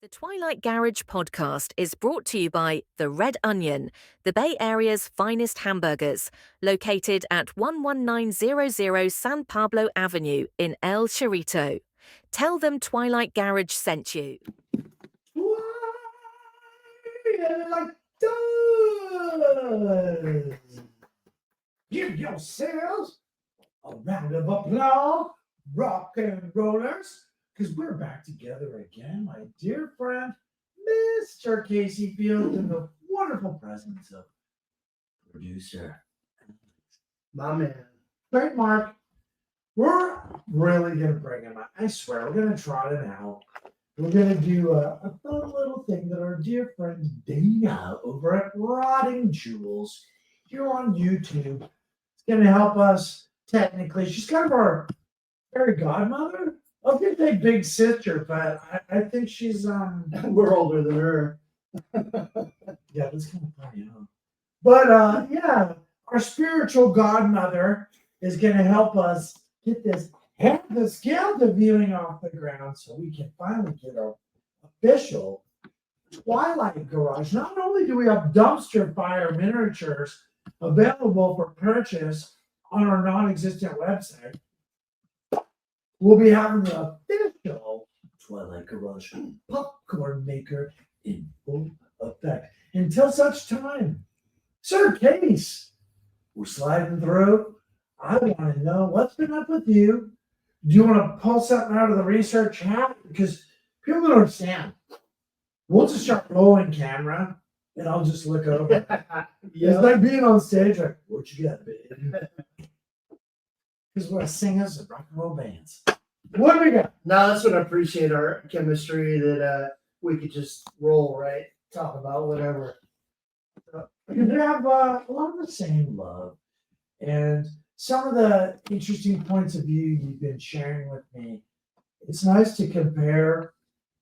The Twilight Garage podcast is brought to you by The Red Onion, the Bay Area's finest hamburgers, located at 11900 San Pablo Avenue in El Chorrito. Tell them Twilight Garage sent you. Twilight does. Give yourselves a round of applause, rock and rollers, because we're back together again, my dear friend, Mr. Casey Fields, in the wonderful presence of producer, my man. Great Mark. We're really going to bring him out. I swear, we're going to trot him out. We're going to do a fun little thing that our dear friend Dana over at Rotting Jewels here on YouTube is going to help us technically. She's kind of our fairy godmother. I was going to say big sister, but I think she's We're older than her. yeah, that's kind of funny, huh? But yeah, our spiritual godmother is going to help us get this the scale to viewing off the ground so we can finally get our official Twilight Garage. Not only do we have dumpster fire miniatures available for purchase on our non-existent website, we'll be having the official Twilight Garage popcorn maker in full effect. Until such time, Sir Case, we're sliding through. I want to know what's been up with you. Do you want to pull something out of the research hat? Because people don't understand. We'll just start rolling camera and I'll just look over. It's like being on stage, like, what you got, babe? Because we're singers and rock and roll bands. What do we got? No, that's what I appreciate our chemistry, that we could just roll, right? Talk about whatever. We have a lot of the same love. And some of the interesting points of view you've been sharing with me, it's nice to compare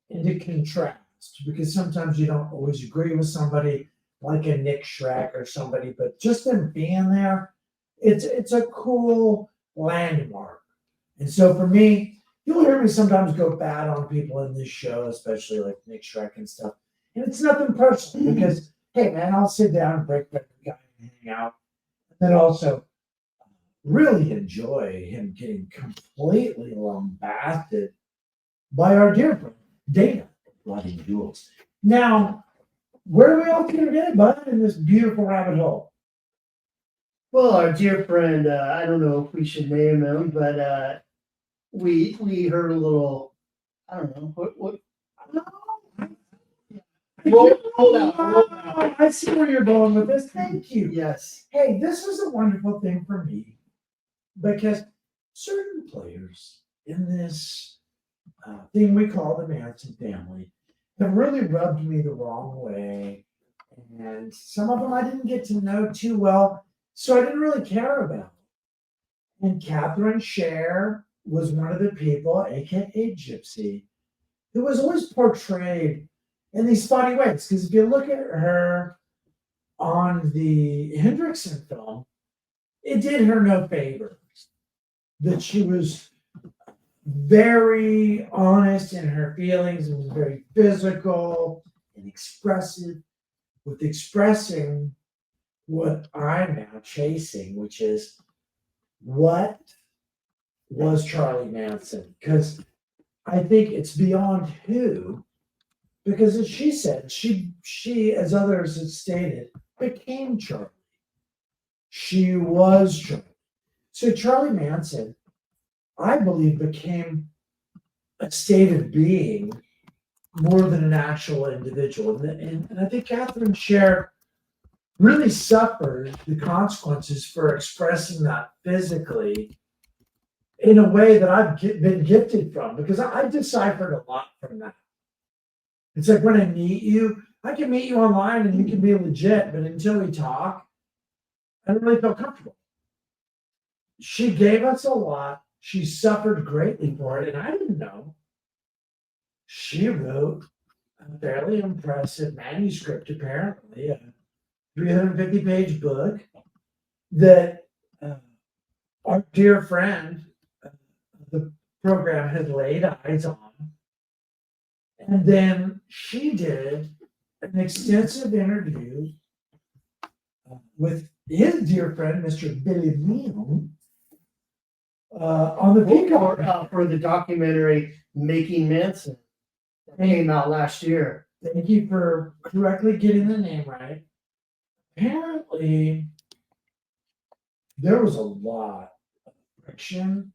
and to contrast, because sometimes you don't always agree with somebody like a Nick Schreck or somebody, but just them being there, it's a cool landmark. And so for me, you'll hear me sometimes go bad on people in this show, especially like Nick Schreck and stuff. And it's nothing personal because, hey man, I'll sit down and break bread with the guy and hang out. And then also really enjoy him getting completely lambasted by our dear friend Dana Rotting Jewels. Now, where are we all here today, bud, in this beautiful rabbit hole? Well, our dear friend, I don't know if we should name him, but we heard a little, I don't know, what roll out. I see where you're going with this. Thank you. Yes. Hey, this is a wonderful thing for me because certain players in this thing we call the Manson Family have really rubbed me the wrong way. And some of them I didn't get to know too well, so I didn't really care about. And Catherine Scher was one of the people, aka Gypsy, who was always portrayed in these funny ways. Because if you look at her on the Hendrickson film, it did her no favors. That she was very honest in her feelings and was very physical and expressive with expressing what I'm now chasing, which is what was Charlie Manson? Because I think it's beyond who, because as she said, she as others have stated, became Charlie. She was Charlie. So Charlie Manson, I believe, became a state of being more than an actual individual. And I think Catherine Scher really suffered the consequences for expressing that physically in a way that I've been gifted from, because I deciphered a lot from that. It's like when I meet you, I can meet you online and you can be legit, but until we talk, I don't really feel comfortable. She gave us a lot. She suffered greatly for it, and I didn't know. She wrote a fairly impressive manuscript, apparently, a 350-page book that our dear friend, the program, had laid eyes on. And then she did an extensive interview with his dear friend, Mr. Billy Neal, on the Peacock. For the documentary Making Manson that came out last year. Thank you for correctly getting the name right. Apparently, there was a lot of friction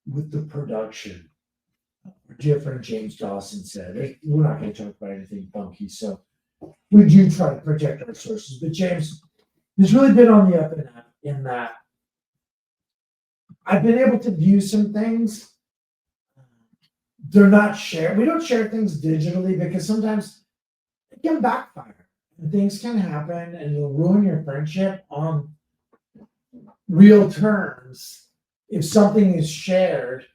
with the production. Our dear friend James Dawson said, we're not going to talk about anything funky, so we do try to protect our sources. But James has really been on the up and up in that I've been able to view some things. They're not shared. We don't share things digitally because sometimes it can backfire and things can happen and you'll ruin your friendship on real terms if something is shared.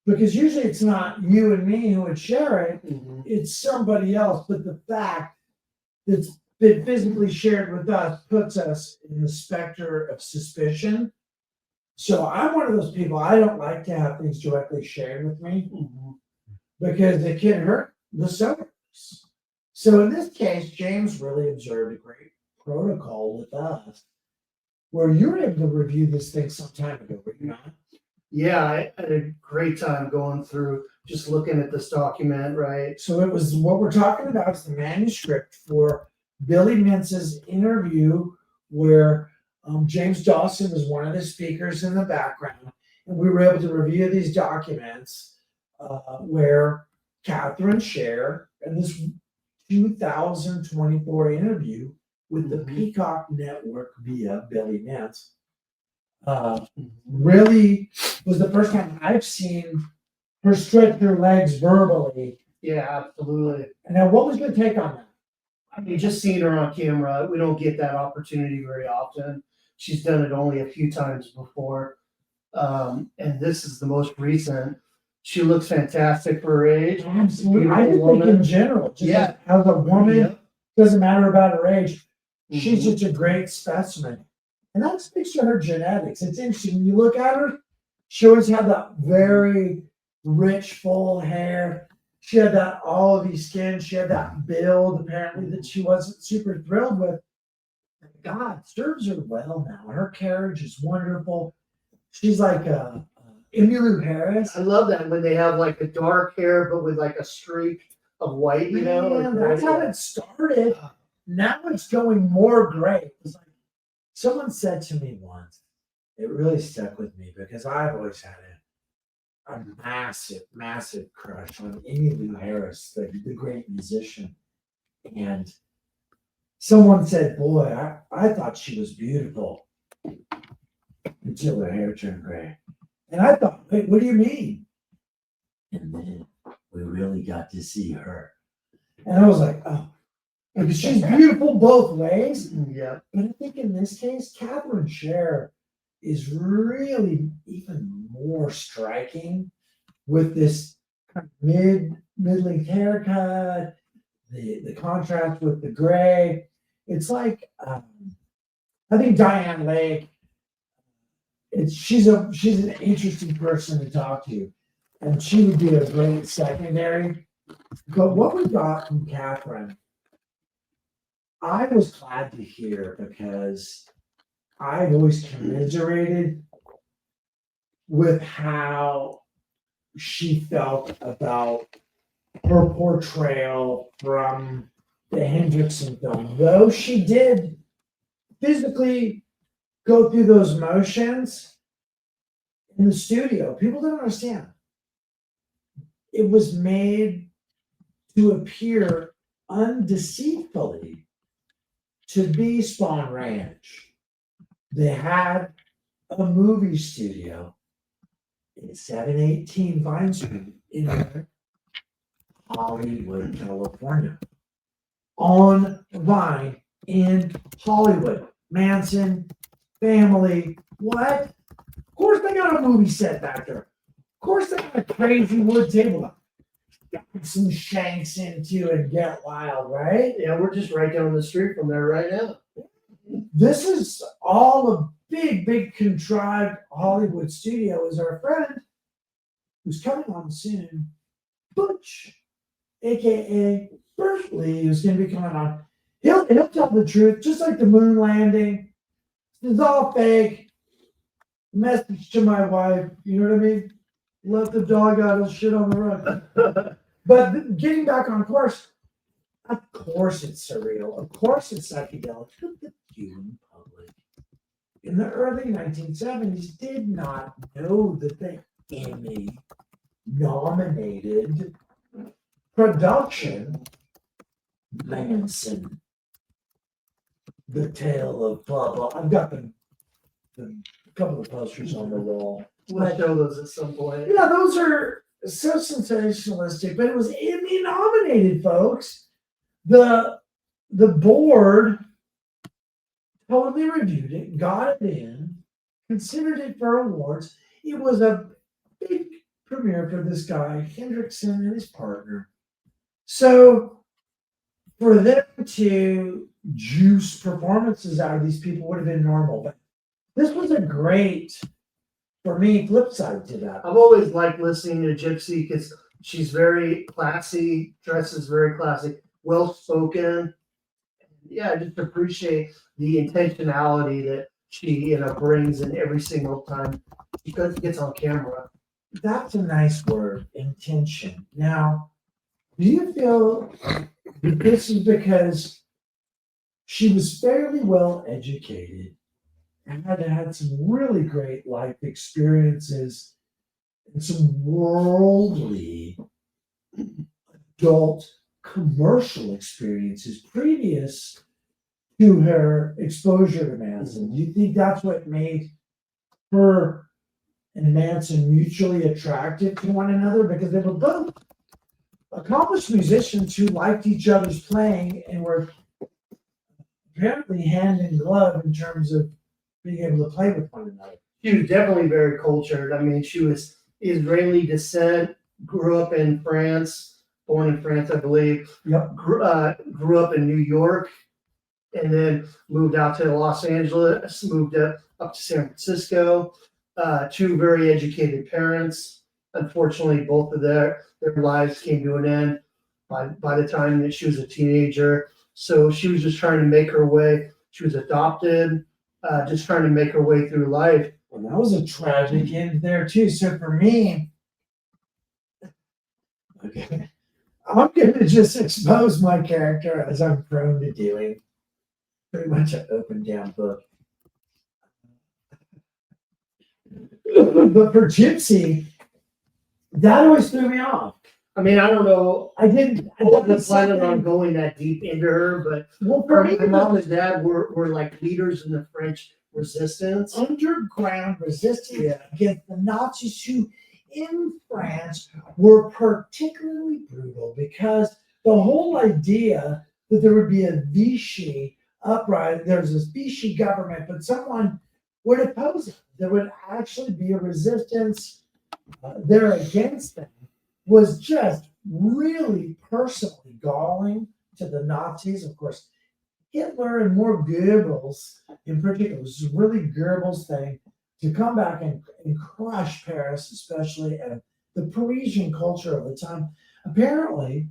Because usually it's not you and me who would share it, it's somebody else. But the fact that it's been physically shared with us puts us in the specter of suspicion. So I'm one of those people, I don't like to have things directly shared with me because it can hurt the sellers. So in this case, James really observed a great protocol with us where you were able to review this thing some time ago, were you not? Yeah, I had a great time going through, just looking at this document, right? So it was what we're talking about is the manuscript for Billy Mintz's interview where James Dawson was one of the speakers in the background. And we were able to review these documents where Catherine shared in this 2024 interview with the Peacock Network via Billy Mintz. Really was the first time I've seen her stretch her legs verbally. Yeah, absolutely. And now, what was your take on that? I mean, just seeing her on camera, we don't get that opportunity very often. She's done it only a few times before. And this is the most recent. She looks fantastic for her age. Absolutely. I just think in general, just as a woman, doesn't matter about her age, she's just a great specimen. And that speaks to her genetics. It's interesting. When you look at her, she always had that very rich, full hair. She had that olivey skin. She had that build, apparently, that she wasn't super thrilled with. God serves her well now. Her carriage is wonderful. She's like Emmylou Harris. I love that when they have like a dark hair, but with like a streak of white, you know? Man, that's how it started. Now it's going more gray. It's like someone said to me once, it really stuck with me because I've always had a massive, massive crush on Emmylou Harris, the great musician. And someone said, boy, I thought she was beautiful until her hair turned gray. And I thought, wait, what do you mean? And then we really got to see her. And I was like, oh, because she's beautiful both ways. Yeah. But I think in this case, Catherine Scher is really even more striking with this kind of mid-length haircut, the contrast with the gray. It's like I think Diane Lake. She's an interesting person to talk to, and she would be a great secondary. But what we got from Catherine, I was glad to hear because I've always commiserated with how she felt about her portrayal from the Hendrickson film. Though she did physically go through those motions in the studio, people don't understand. It was made to appear undeceitfully to be Spawn Ranch. They had a movie studio in 718 Vine Street in Hollywood, California. On Vine in Hollywood. Manson Family. What? Of course they got a movie set back there. Of course they got a crazy wood table. Got some shanks into and get wild, right? Yeah, we're just right down the street from there right now. This is all a big, big contrived Hollywood studio. Is our friend who's coming on soon, Butch aka Bert Lee, who's going to be coming on. He'll tell the truth, just like the moon landing. It's all fake. Message to my wife, you know what I mean? Let the dog out, he'll shit on the rug. But getting back on course, of course it's surreal. Of course it's psychedelic. The Cuban public in the early 1970s did not know that the Emmy nominated production Manson, the tale of blah blah. I've got the couple of posters on the wall. We'll show those at some point. Yeah, those are so sensationalistic, but it was Emmy nominated, folks. The board totally reviewed it, got it in, considered it for awards. It was a big premiere for this guy, Hendrickson, and his partner. So for them to juice performances out of these people would have been normal, but this was a great, for me, flip side to that. I've always liked listening to Gypsy because she's very classy, dresses very classy, well spoken. Yeah, I just appreciate the intentionality that she brings in every single time she gets on camera. That's a nice word, intention. Now, do you feel that this is because she was fairly well educated and had some really great life experiences and some worldly adult commercial experiences previous to her exposure to Manson? Do you think that's what made her and Manson mutually attractive to one another? Because they were both accomplished musicians who liked each other's playing and were apparently hand in glove in terms of being able to play with one another. She was definitely very cultured. I mean, she was Israeli descent, grew up in France, born in France, I believe. Yep. Grew up in New York, and then moved out to Los Angeles, moved up to San Francisco. Two very educated parents. Unfortunately, both of their lives came to an end by the time that she was a teenager. So she was just trying to make her way. She was adopted, just trying to make her way through life. Well, that was a tragic end there too. So for me, okay, I'm going to just expose my character as I'm prone to doing. Pretty much an open down book. But for Gypsy, that always threw me off. I mean, I don't know. I wasn't planning on going that deep into her, but well, for me, my mom and dad were like leaders in the French resistance. Underground resistance against the Nazis, who in France were particularly brutal because the whole idea that there would be a Vichy uprising, there's this Vichy government, but someone would oppose it. There would actually be a resistance there against them, was just really personally galling to the Nazis. Of course, Hitler and more Goebbels in particular, was a really Goebbels thing to come back and crush Paris, especially, and the Parisian culture of the time, apparently,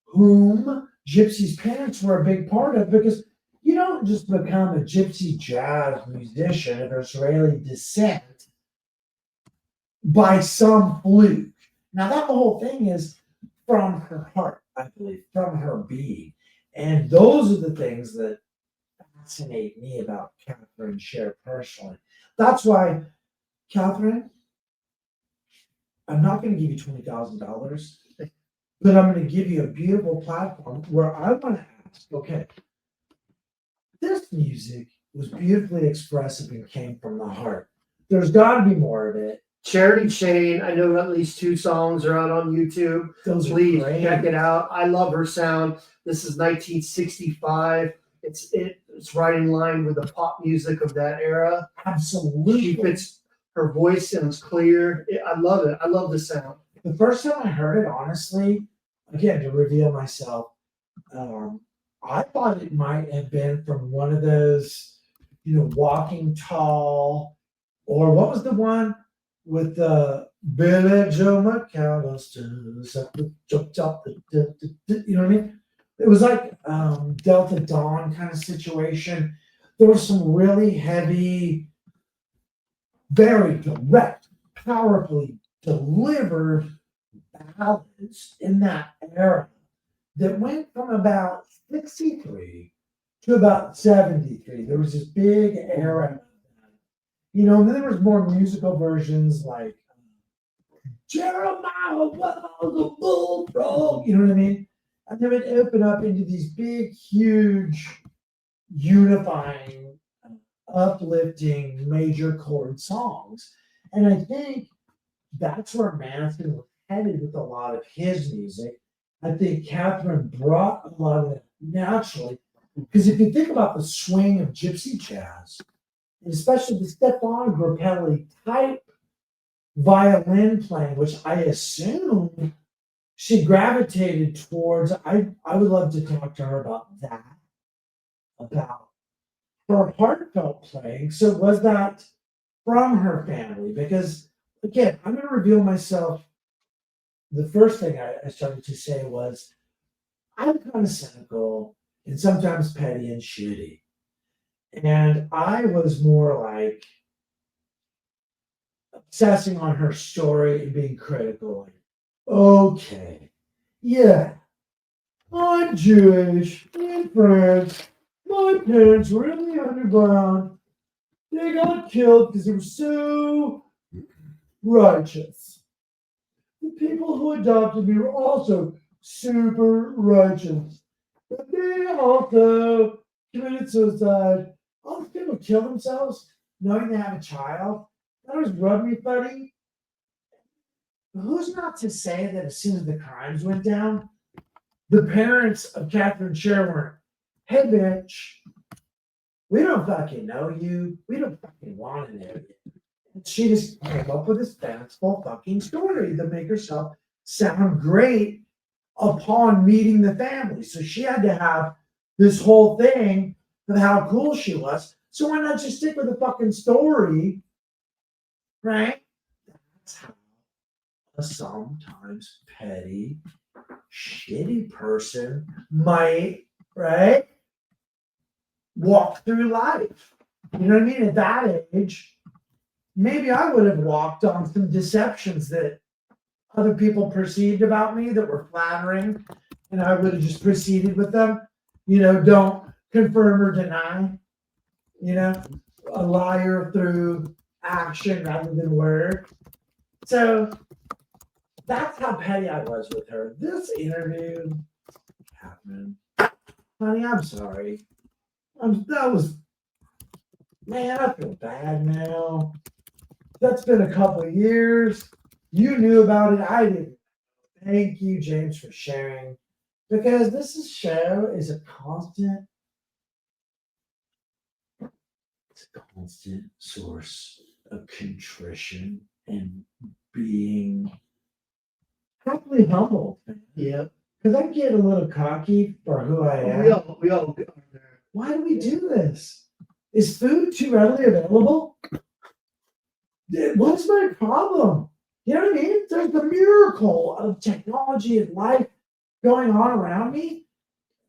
whom Gypsy's parents were a big part of, because you don't just become a Gypsy jazz musician of Israeli descent by some fluke. Now, that whole thing is from her heart, I believe, from her being. And those are the things that fascinate me about Catherine Sher personally. That's why, Catherine, I'm not going to give you $20,000, but I'm going to give you a beautiful platform where I want to ask, okay, this music was beautifully expressive and came from the heart. There's got to be more of it. Charity Chain, I know at least 2 songs are out on YouTube. Please check it out. I love her sound. This is 1965. It's right in line with the pop music of that era. Absolutely. Her voice sounds clear. I love it. I love the sound. The first time I heard it, honestly, again, to reveal myself, I thought it might have been from one of those, Walking Tall, or what was the one with the Billy Joe McAllister, you know what I mean? It was like Delta Dawn kind of situation. There was some really heavy, very direct, powerfully delivered ballads in that era that went from about 63 to about 73. There was this big era. You know, and then there was more musical versions like Jeremiah was a bullfrog, you know what I mean? And then it opened up into these big, huge, unifying, uplifting major chord songs. And I think that's where Manson was headed with a lot of his music. I think Catherine brought a lot of that naturally. Because if you think about the swing of gypsy jazz, and especially the Stefan Grappelli type violin playing, which I assume she gravitated towards. I would love to talk to her about that, about her heartfelt playing. So was that from her family? Because again, I'm going to reveal myself. The first thing I started to say was, I'm kind of cynical and sometimes petty and shitty. And I was more like obsessing on her story and being critical. Like, okay, yeah, I'm Jewish in France. My parents were in the underground. They got killed because they were so righteous. The people who adopted me were also super righteous. But they also committed suicide. All these people kill themselves knowing they have a child. That always rubbed me funny. Who's not to say that as soon as the crimes went down, the parents of Catherine Sher weren't, hey, bitch, we don't fucking know you. We don't fucking want to know you. And she just came up with this fanciful fucking story to make herself sound great upon meeting the family. So she had to have this whole thing of how cool she was. So why not just stick with the fucking story, right? That's how a sometimes petty, shitty person might, right, walk through life. You know what I mean? At that age, maybe I would have walked on some deceptions that other people perceived about me that were flattering, and I would have just proceeded with them. You know, don't confirm or deny. You know, a liar through action rather than word. So that's how petty I was with her. This interview happened. Honey, I'm sorry. Man, I feel bad now. That's been a couple of years. You knew about it. I didn't. Thank you, James, for sharing. Because show is a constant source of contrition and being happily humbled. Yeah. Because I get a little cocky for who I am. We all go there. Why do we do this? Is food too readily available? What's my problem? You know what I mean? There's the miracle of technology and life going on around me.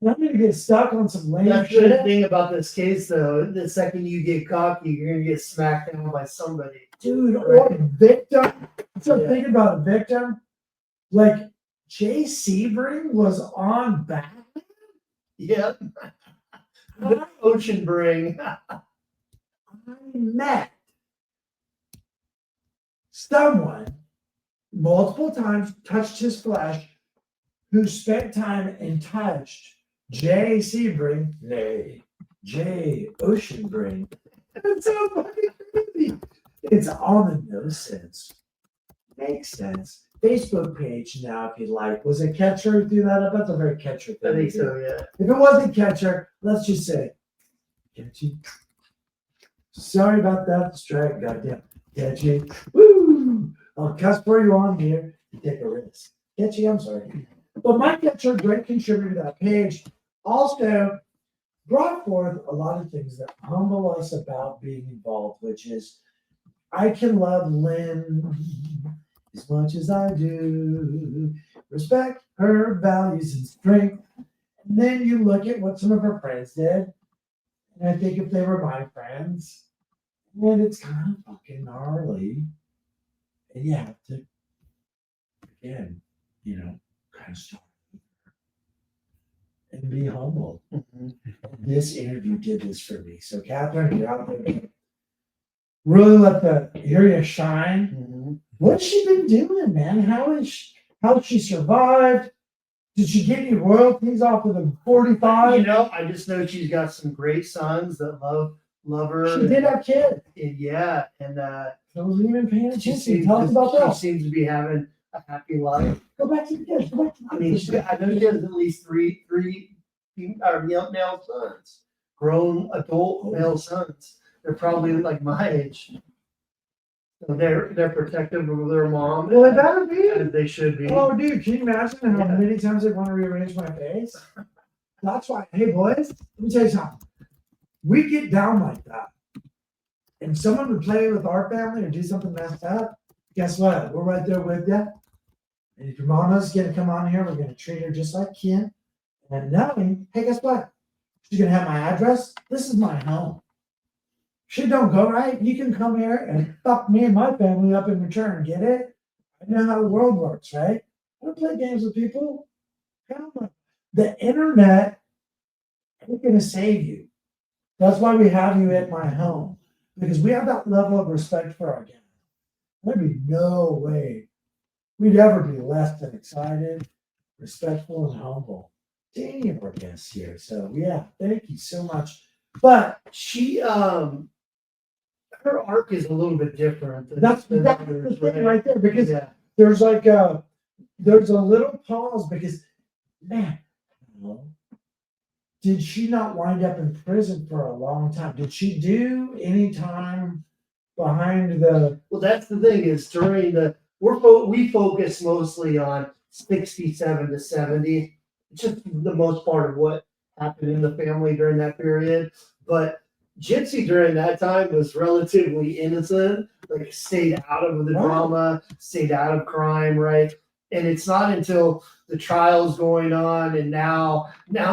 And I'm going to get stuck on some lame That's shit. the thing about this case, though. The second you get cocky, you're going to get smacked down by somebody. Dude, or a victim. So thinking about a victim. Like, Jay Sebring was on Batman. Yeah. The Ocean Bring. I met someone multiple times, touched his flesh, who spent time and touched Jay Sebring, nay, Jay Oceanbring. It's so fucking crazy. It's all in no sense. Makes sense. Facebook page now, if you'd like. Was it Catcher who threw that up? That's a very Catcher thing. I think so, yeah. If it wasn't Catcher, let's just say, Catchy. Sorry about that strike, goddamn. Catchy. Woo! I'll cuss for you on here to take a risk. Catchy, I'm sorry. But my Catcher, great contributor to that page, also brought forth a lot of things that humble us about being involved, which is I can love Lynn as much as I do. Respect her values and strength. And then you look at what some of her friends did. And I think if they were my friends, and it's kind of fucking gnarly. And you have to, again, kind of start and be humble. This interview did this for me. So, Catherine, you're out there. Really let the area shine. What's she been doing, man? How she survived? Did she get any royalties off of the 45? I just know she's got some great sons that love her. She did have kids. Yeah, and I wasn't even paying she attention. Tell us about that. She seems to be having a happy life. Go back to the kids. Go back to the kids. I know she has at least three male sons, grown adult male sons. They're probably like my age. So they're protective of their mom. Well, they better be. As they should be. Oh, dude, can you imagine how many times they want to rearrange my face? That's why. Hey, boys, let me tell you something. We get down like that. And someone would play with our family or do something messed up. Guess what? We're right there with you. And if your mama's gonna come on here, we're gonna treat her just like kin. And knowing, hey, guess what? She's gonna have my address. This is my home. Shit don't go right. You can come here and fuck me and my family up in return. Get it? I know how the world works, right? I don't play games with people. Hell no. The internet ain't gonna save you. That's why we have you at my home. Because we have that level of respect for our guests. There'd be no way we'd ever be less than excited, respectful, and humble to any of our guests here. So yeah, thank you so much. But she her arc is a little bit different. That's the thing right there, because there's like there's a little pause because, man, did she not wind up in prison for a long time? Did she do any time behind the? Well, that's the thing is during the we focus mostly on 67 to 70, just the most part of what happened in the family during that period. But Gypsy during that time was relatively innocent, like stayed out of the drama, stayed out of crime, right? And it's not until the trial's going on and now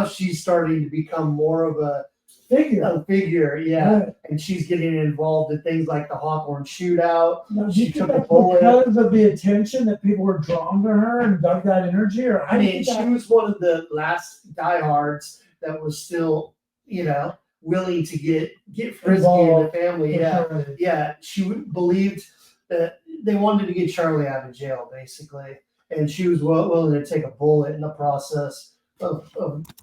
she's starting to become more of a figure, yeah. Right. And she's getting involved in things like the Hawthorne shootout. Now, she took a bullet because of the attention that people were drawn to her and dug that energy, or she was one of the last diehards that was still, willing to get frisky in the family. Yeah. Sure. Yeah. She believed that they wanted to get Charlie out of jail, basically. And she was willing to take a bullet in the process of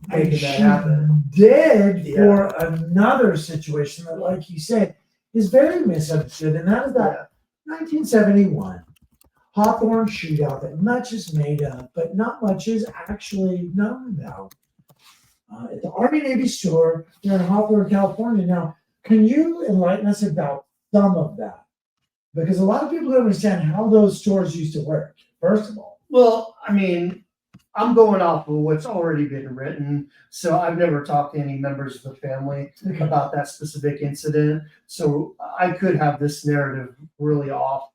making that happen. Did for another situation that, like you said, is very misunderstood, and that is that 1971 Hawthorne shootout that much is made of, but not much is actually known about. At the Army Navy store here in Hawthorne, California. Now, can you enlighten us about some of that? Because a lot of people don't understand how those stores used to work, first of all. Well, I'm going off of what's already been written. So I've never talked to any members of the family about that specific incident. So I could have this narrative really off.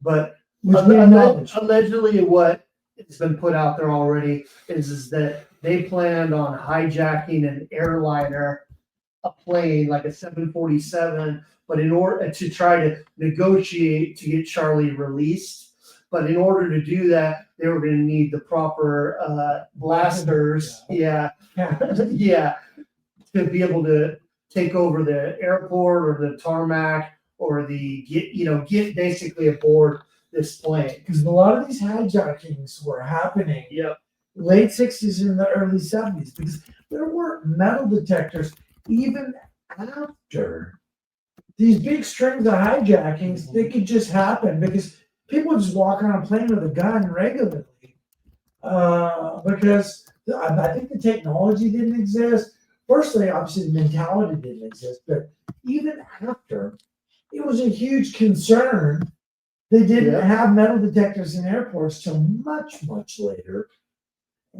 But allegedly what has been put out there already is that they planned on hijacking an airliner, a plane like a 747, but in order to try to negotiate to get Charlie released. But in order to do that, they were going to need the proper blasters, to be able to take over the airport or the tarmac or get basically aboard this plane. Because a lot of these hijackings were happening late 60s and the early 70s, because there weren't metal detectors even after these big strings of hijackings. They could just happen because people would just walk on a plane with a gun regularly, because I think the technology didn't exist. Firstly, obviously, the mentality didn't exist, but even after, it was a huge concern. They didn't have metal detectors in airports till much, much later.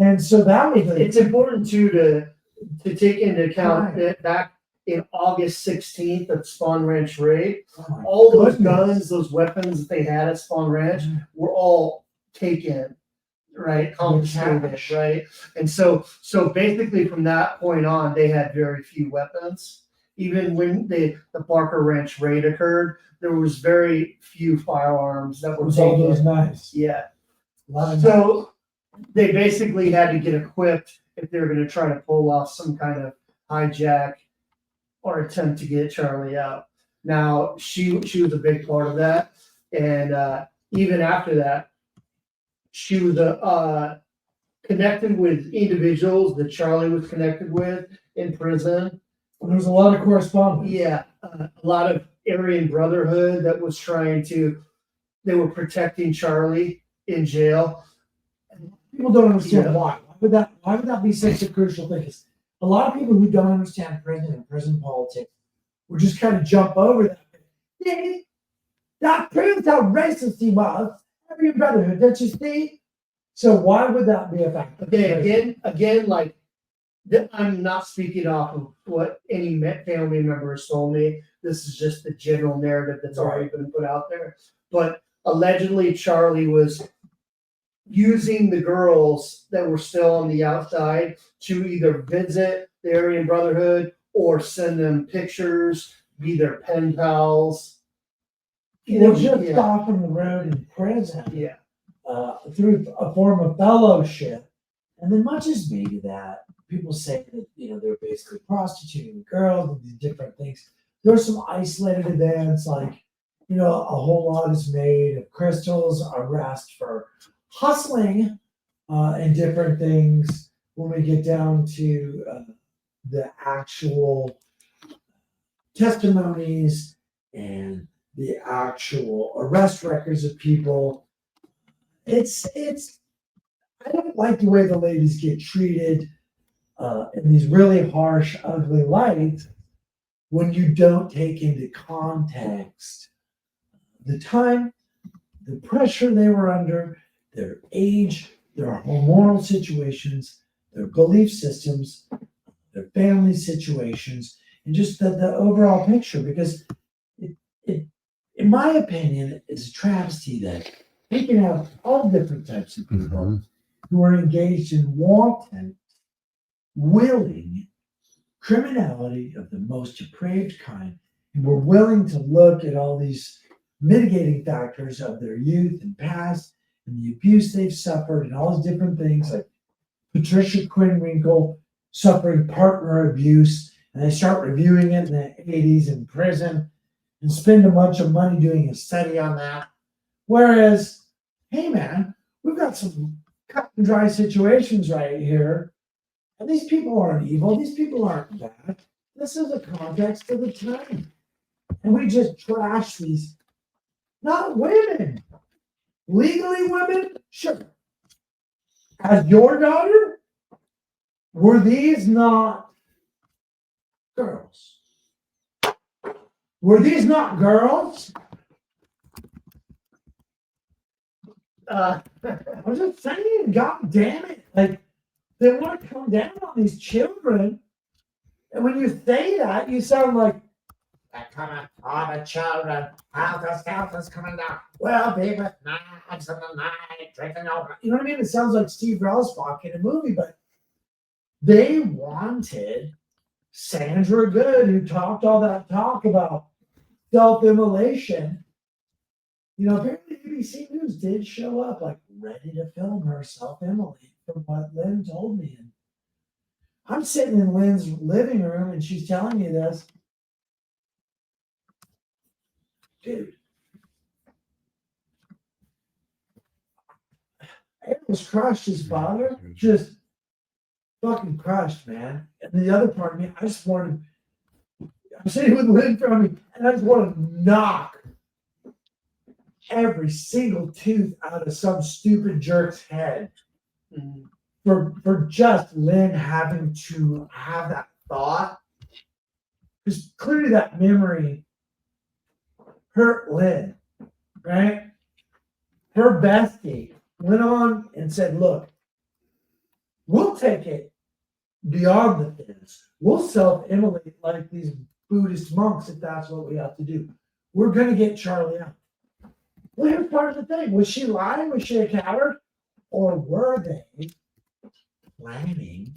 And so that was it's important too to take into account that back in August 16th at Spawn Ranch raid. Oh my All those goodness. guns, those weapons that they had at Spawn Ranch were all taken, right? Confiscated, cash. right? And so basically from that point on, they had very few weapons. Even when the Barker Ranch raid occurred, there was very few firearms that It were was all those taken. knives. Yeah. A lot of knives. So they basically had to get equipped if they were going to try to pull off some kind of hijack or attempt to get Charlie out. Now she was a big part of that, and even after that, she was connected with individuals that Charlie was connected with in prison. There was a lot of correspondence. Yeah, a lot of Aryan Brotherhood that was they were protecting Charlie in jail. People don't understand Yeah. why. Why would that be such a crucial thing? 'Cause a lot of people who don't understand prison and prison politics will just kind of jump over that. Yeah, that proves how racist he was. Aryan Brotherhood, don't you see? So why would that be a factor? Okay, again, like I'm not speaking off of what any family member has told me. This is just the general narrative that's already been put out there. But allegedly, Charlie was using the girls that were still on the outside to either visit the Aryan Brotherhood or send them pictures, be their pen pals. Or just off on the road in prison. Yeah. Through a form of fellowship. And then much is made of that. People say that, they're basically prostituting girls and these different things. There's some isolated events, like, a whole lot is made of Crystal's arrest for hustling and different things when we get down to the actual testimonies and the actual arrest records of people. It's I don't like the way the ladies get treated in these really harsh, ugly lights when you don't take into context the time, the pressure they were under, their age, their hormonal situations, their belief systems, their family situations, and just the overall picture. Because it, in my opinion, it's a travesty that we can have all different types of people who are engaged in wanton, willing criminality of the most depraved kind, and we're willing to look at all these mitigating factors of their youth and past and the abuse they've suffered and all these different things, like Patricia Quinn-Winkle suffering partner abuse, and they start reviewing it in the 80s in prison and spend a bunch of money doing a study on that. Whereas, hey man, we've got some cut and dry situations right here. And these people aren't evil. These people aren't bad. This is a context of the time. And we just trash these, not women. Legally women, sure. As your daughter, were these not girls? Were these not girls? I'm just saying, God damn it. Like, they want to come down on these children. And when you say that, you sound like, they're coming on the children. Helter's coming down. We'll be with knives in the night, drinking over. You know what I mean? It sounds like Steve Relsbach in a movie, but they wanted Sandra Good, who talked all that talk about self-immolation. Apparently ABC News did show up, like, ready to film her self-immolate, from what Lynn told me. And I'm sitting in Lynn's living room, and she's telling me this. Dude, Aaron was crushed, his father, just fucking crushed, man. And the other part of me, I'm sitting with Lynn from me, and I just want to knock every single tooth out of some stupid jerk's head for just Lynn having to have that thought. Because clearly that memory hurt Lynn, right? Her bestie went on and said, look, we'll take it. beyond the things. We'll self-immolate like these Buddhist monks if that's what we have to do. We're gonna get Charlie out. Well, here's part of the thing. Was she lying? Was she a coward? Or were they planning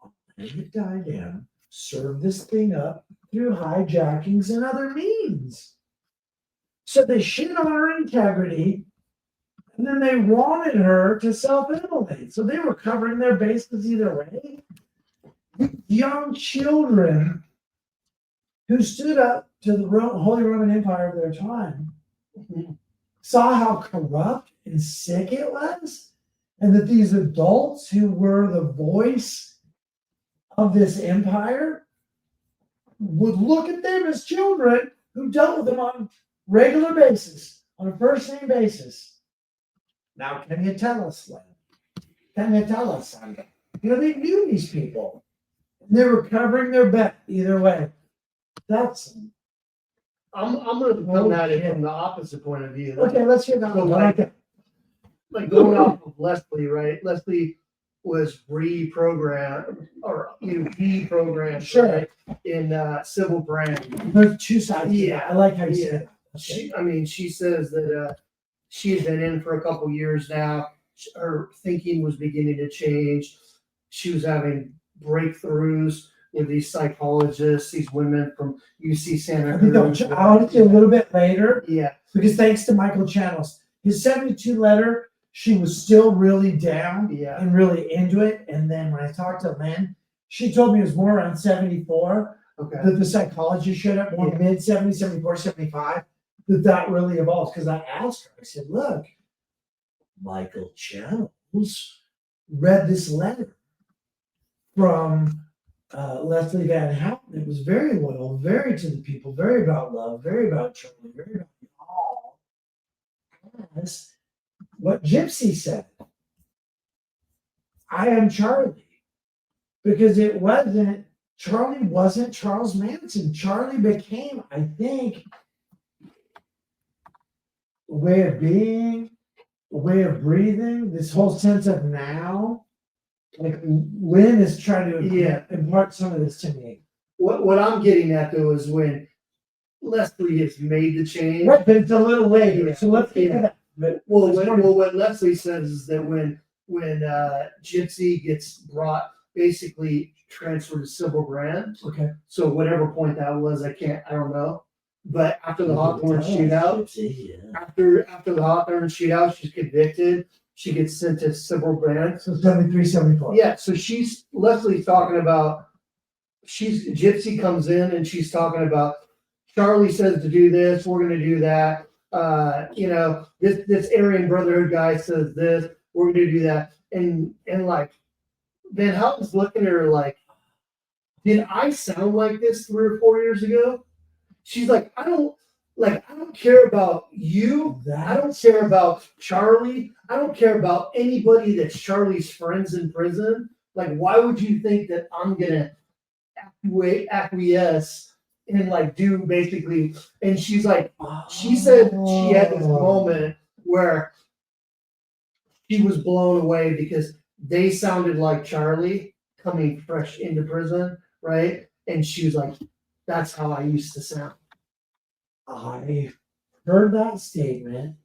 on letting it die down, serve this thing up through hijackings and other means? So they shit on her integrity, and then they wanted her to self-immolate. So they were covering their bases either way. Young children who stood up to the Holy Roman Empire of their time saw how corrupt and sick it was, and that these adults who were the voice of this empire would look at them as children who dealt with them on a regular basis, on a first name basis. Now, can you tell us, Len? Can you tell us, Sandra? You know, they knew these people. They were covering their bet either way. That's I'm gonna come at it from the opposite point of view. okay. Let's hear that. So, like going off of Leslie, right? Leslie was reprogrammed or deprogrammed, Sure. right, in civil brand. There's two sides. Yeah. I like how you Yeah. said that. She says that she had been in for a couple years now. Her thinking was beginning to change. She was having breakthroughs with these psychologists, these women from UC Santa Cruz. I'll get you a little bit later. Yeah. Because thanks to Michael Channels, his 72 letter, she was still really down Yeah. and really into it. And then when I talked to Lynn, she told me it was more around 74 Okay. that the psychologist showed up, more Yeah. mid 70, 74, 75, that really evolved. Because I asked her, I said, look, Michael Channels read this letter from Leslie Van Houten. It was very loyal, very to the people, very about love, very about Charlie, very about all. As what Gypsy said, I am Charlie. Because Charlie wasn't Charles Manson. Charlie became, I think, a way of being, a way of breathing, this whole sense of now. Like Lynn is trying to impart some of this to me. What I'm getting at though is when Leslie has made the change. Right, but it's a little later. Yeah. So let's get to that. But What Leslie says is that when Gypsy gets brought, basically transferred to civil brand. okay. So whatever point that was, I don't know. But after the Hawthorne shootout, after the Hawthorne shootout, she's convicted. She gets sent to civil brand. So 73, 74. Yeah, so Leslie's talking about, Gypsy comes in and she's talking about, Charlie says to do this, we're gonna do that. This Aryan Brotherhood guy says this, we're gonna do that. And like, Van Houten's looking at her like, did I sound like this 3 or 4 years ago? She's like, I don't care about you. I don't care about Charlie. I don't care about anybody that's Charlie's friends in prison. Like, why would you think that I'm gonna acquiesce and like do basically? And she's like, she said she had this moment where she was blown away because they sounded like Charlie coming fresh into prison, right? And she was like, that's how I used to sound. I heard that statement.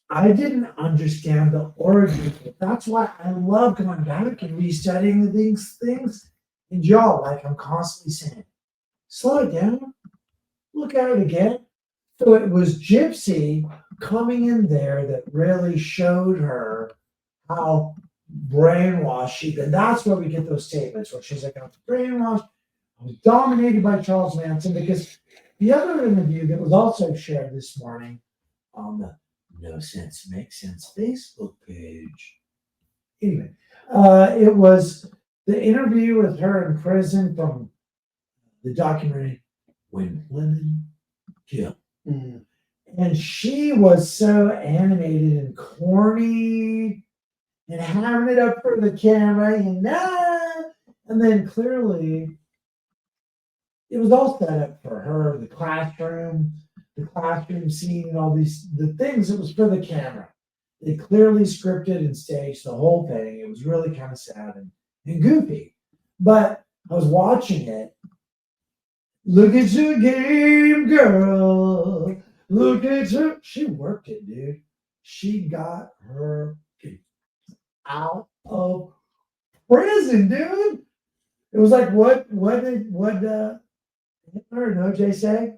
I didn't understand the origin. That's why I love going back and restudying these things. And y'all, like I'm constantly saying, slow it down, look at it again. So it was Gypsy coming in there that really showed her how brainwashed she'd been. That's where we get those statements where she's like, I was brainwashed, I was dominated by Charles Manson. Because the other interview that was also shared this morning on the No Sense Makes Sense Facebook page. Anyway, it was the interview with her in prison from the documentary When Women Kill. Mm. And she was so animated and corny and having it up for the camera, and then clearly it was all set up for her, the classroom scene and all the things. It was for the camera. They clearly scripted and staged the whole thing. It was really kind of sad and goofy. But I was watching it. Look at your game, girl. Look at her. She worked it, dude. She got her out of prison, dude. It was like what did Hitler and OJ say?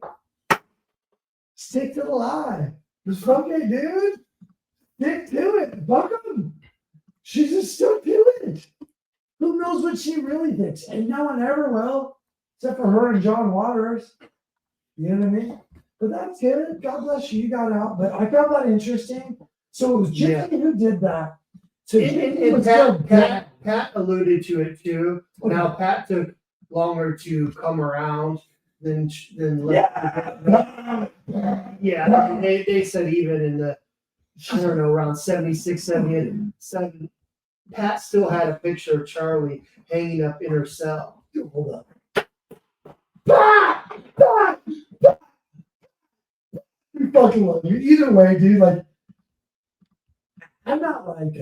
Stick to the lie. Just fuck it, dude. Stick to it. Fuck 'em. She just stuck to it. Who knows what she really thinks? And no one ever will, except for her and John Waters. You know what I mean? But that's good. God bless you. You got out. But I found that interesting. So it was Gypsy who did that. So Gypsy was still dead. Pat alluded to it too. Now Pat took longer to come around than Yeah. yeah. They said even in the I don't know around 76, 77, Pat still had a picture of Charlie hanging up in her cell. Dude, hold up. Ah! Ah! You fucking love you. Either way, dude, like I'm not like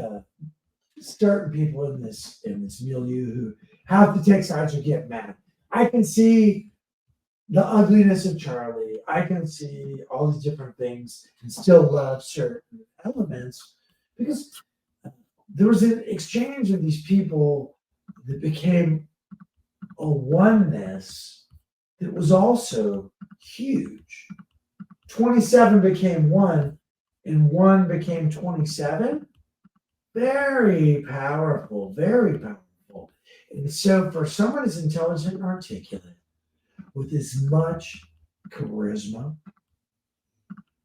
certain people in this milieu who have to take sides or get mad. I can see the ugliness of Charlie. I can see all these different things and still love certain elements because there was an exchange of these people that became a oneness that was also huge. 27 became 1 and 1 became 27. Very powerful, very powerful. And so for someone as intelligent and articulate, with as much charisma,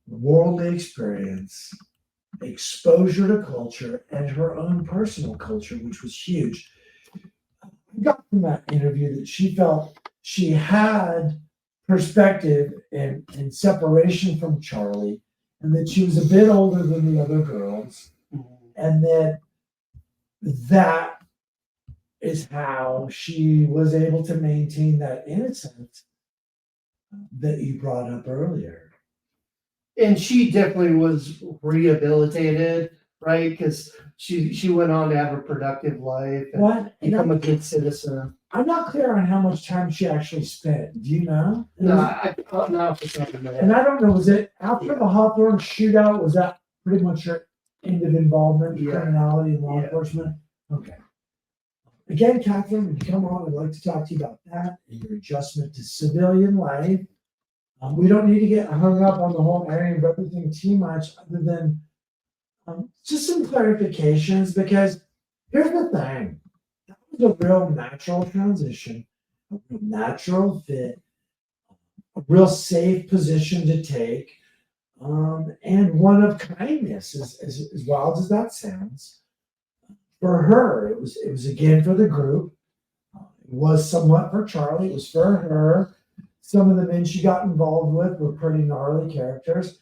worldly experience, exposure to culture, and her own personal culture, which was huge. I got from that interview that she felt she had perspective and separation from Charlie, and that she was a bit older than the other girls, and that is how she was able to maintain that innocence that you brought up earlier. And she definitely was rehabilitated, right? Because she went on to have a productive life and What? become a good citizen. I'm not clear on how much time she actually spent. Do you know? No, I not off the top of my head. And I don't know, was it after the Hawthorne shootout? Was that pretty much your end of involvement in criminality and law enforcement? Okay. Again, Catherine, when you come on, I'd like to talk to you about that and your adjustment to civilian life. We don't need to get hung up on the whole area of everything too much, other than just some clarifications, because here's the thing. That was a real natural transition, a real natural fit, a real safe position to take, and one of kindness, as wild as that sounds. For her, it was again for the group. It was somewhat for Charlie. It was for her. Some of the men she got involved with were pretty gnarly characters.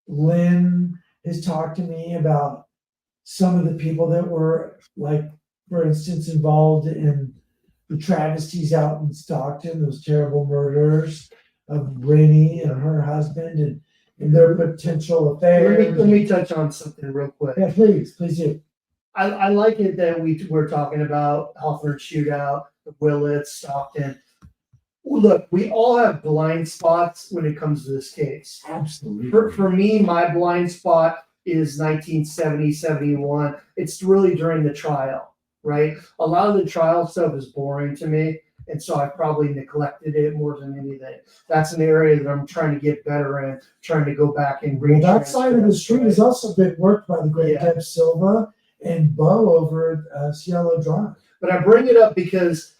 Lynn has talked to me about some of the people that were, like, for instance, involved in the travesties out in Stockton, those terrible murders of Rennie and her husband and their potential affairs. Let me touch on something real quick. Yeah, please do. I like it that we're talking about Hawthorne shootout, the Willits, Stockton. Look, we all have blind spots when it comes to this case. Absolutely. For me, my blind spot is 1970, 71. It's really during the trial, right? A lot of the trial stuff is boring to me, and so I probably neglected it more than anything. That's an area that I'm trying to get better in, trying to go back and read. That side of the street has also been worked by the great Deb Silva and Bo over at Cielo Drive. But I bring it up because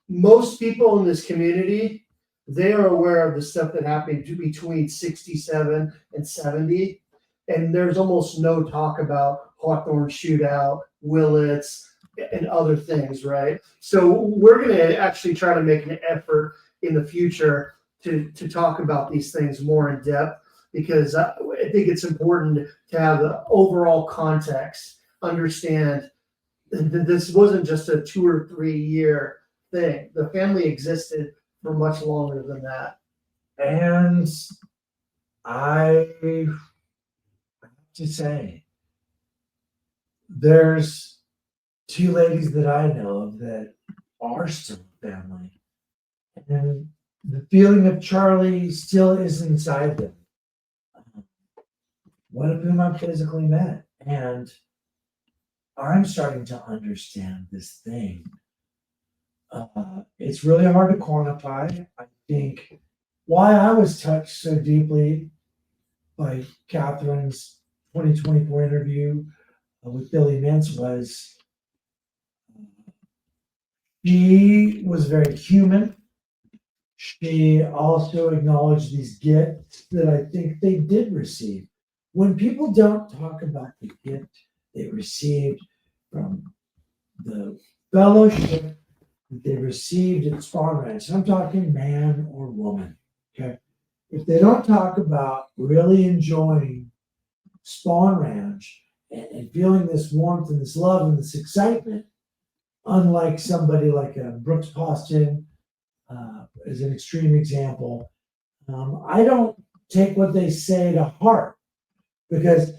most people in this community, they are aware of the stuff that happened between 67 and 70. And there's almost no talk about Hawthorne shootout, Willits, and other things, right? So we're going to actually try to make an effort in the future to talk about these things more in depth, because I think it's important to have the overall context, understand that this wasn't just a 2 or 3 year thing. The family existed for much longer than that. And I have to say, there's two ladies that I know of that are still family. And the feeling of Charlie still is inside them. One of whom I physically met. And I'm starting to understand this thing. It's really hard to quantify. I think why I was touched so deeply by Catherine's 2024 interview with Billy Mintz was she was very human. She also acknowledged these gifts that I think they did receive. When people don't talk about the gift they received from the fellowship that they received at Spawn Ranch, I'm talking man or woman, okay? If they don't talk about really enjoying Spawn Ranch and feeling this warmth and this love and this excitement, unlike somebody like Brooks Poston, as an extreme example, I don't take what they say to heart, because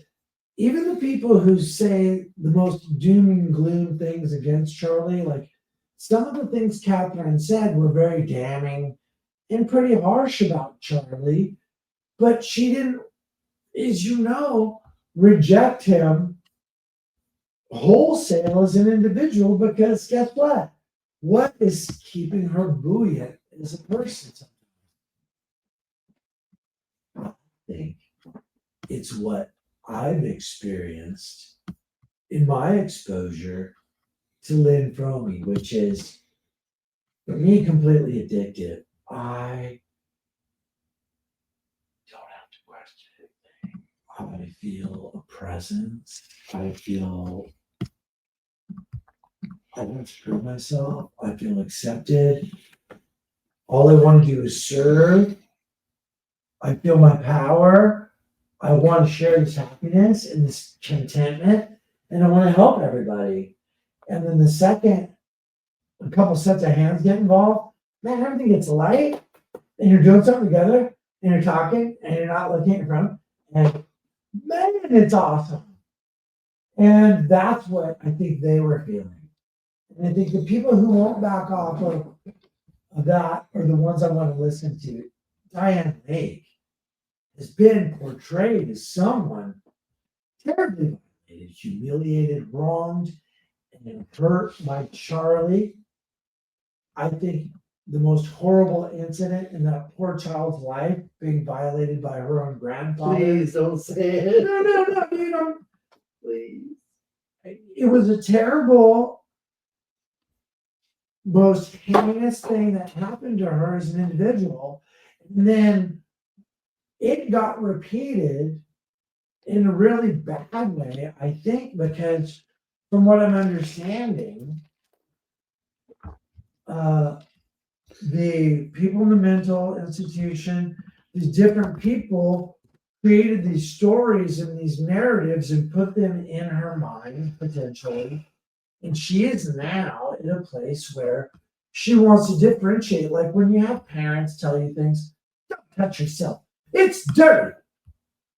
even the people who say the most doom and gloom things against Charlie, like some of the things Catherine said were very damning and pretty harsh about Charlie, but she didn't, as you know, reject him wholesale as an individual, because guess what? What is keeping her buoyant as a person? I think it's what I've experienced in my exposure to Lynn Fromey, which is, for me, completely addictive. I don't have to question anything. I feel a presence. I feel I don't screw myself. I feel accepted. All I want to do is serve. I feel my power. I want to share this happiness and this contentment, and I want to help everybody. And then the second a couple sets of hands get involved, man, everything gets light, and you're doing something together, and you're talking, and you're not looking at your phone, and man, it's awesome. And that's what I think they were feeling. And I think the people who won't back off of that are the ones I want to listen to. Diane Lake has been portrayed as someone terribly violated, humiliated, wronged, and hurt by Charlie. I think the most horrible incident in that poor child's life, being violated by her own grandfather. Please don't say it. No, dude, Please. it was a terrible, most heinous thing that happened to her as an individual. And then it got repeated in a really bad way, I think, because from what I'm understanding, the people in the mental institution, these different people created these stories and these narratives and put them in her mind potentially. And she is now in a place where she wants to differentiate. Like when you have parents tell you things, don't touch yourself. It's dirty.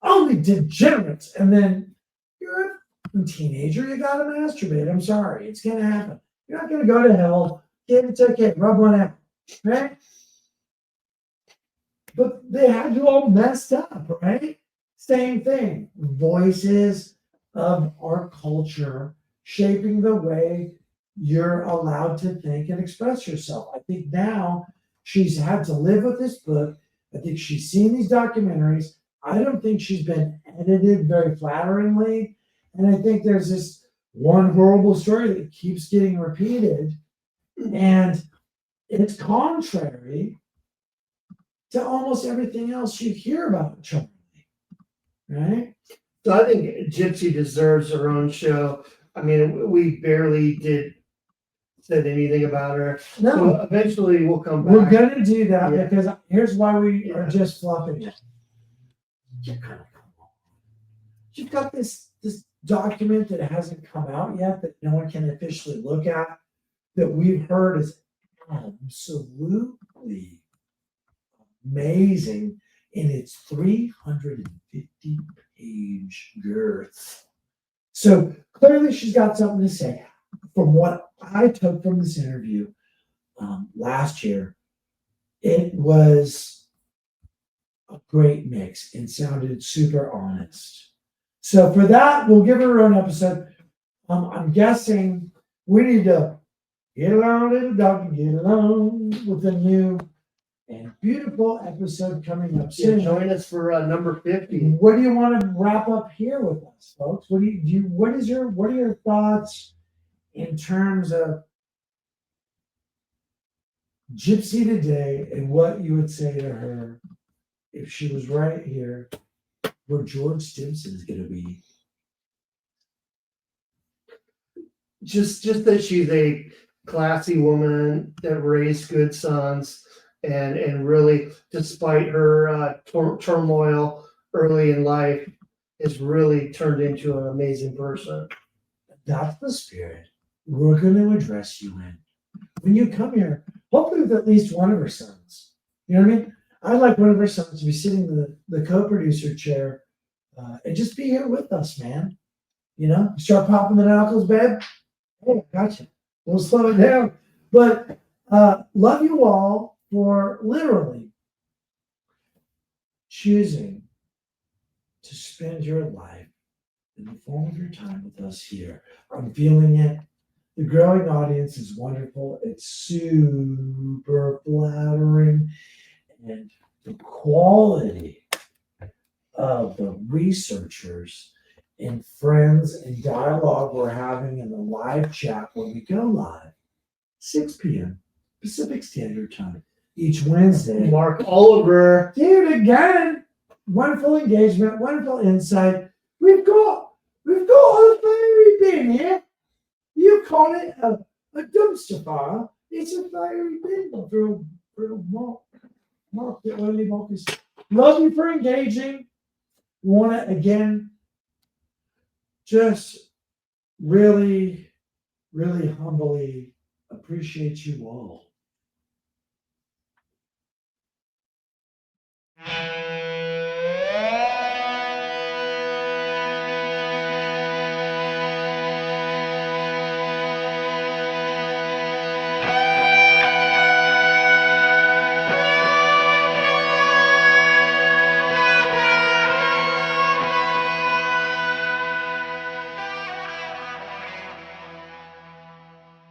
Only degenerates. And then you're a teenager, you gotta masturbate. I'm sorry. It's gonna happen. You're not gonna go to hell. Kid, it's okay. Rub one out. Right? But they had you all messed up, right? Same thing. Voices of our culture shaping the way you're allowed to think and express yourself. I think now she's had to live with this book. I think she's seen these documentaries. I don't think she's been edited very flatteringly. And I think there's this one horrible story that keeps getting repeated. And it's contrary to almost everything else you hear about Charlie, right? So I think Gypsy deserves her own show. I mean, we barely said anything about her. No, So eventually we'll come back. we're gonna do that Yeah. because here's why we Yeah. are just fluffing it. You've got this document that hasn't come out yet that no one can officially look at, that we've heard is absolutely amazing in its 350 page girth. So clearly she's got something to say. from what I took from this interview last year, it was a great mix and sounded super honest. So for that, we'll give her her own episode. I'm guessing we need to get along, little doggy, get along with a new and beautiful episode coming up Yeah, soon. join us for number 50. What do you want to wrap up here with us, folks? What are your thoughts in terms of Gypsy today and what you would say to her if she was right here where George Stimson is going to be? Just that she's a classy woman that raised good sons, and really, despite her turmoil early in life, has really turned into an amazing person. That's the spirit we're going to address you in. When you come here, hopefully with at least one of her sons. You know what I mean? I'd like one of her sons to be sitting in the co-producer chair and just be here with us, man. You know, start popping the knuckles, babe. Hey, gotcha. We'll slow it down. But love you all for literally choosing to spend your life in the form of your time with us here. I'm feeling it. The growing audience is wonderful. It's super flattering. And the quality of the researchers and friends and dialogue we're having in the live chat when we go live, 6 p.m. Pacific Standard Time each Wednesday. Mark Oliver. Dude, again, wonderful engagement, wonderful insight. We've got a fiery bin here. You call it a dumpster fire. It's a fiery bin for Mark the early Marcus. Love you for engaging. Want to again just really, really humbly appreciate you all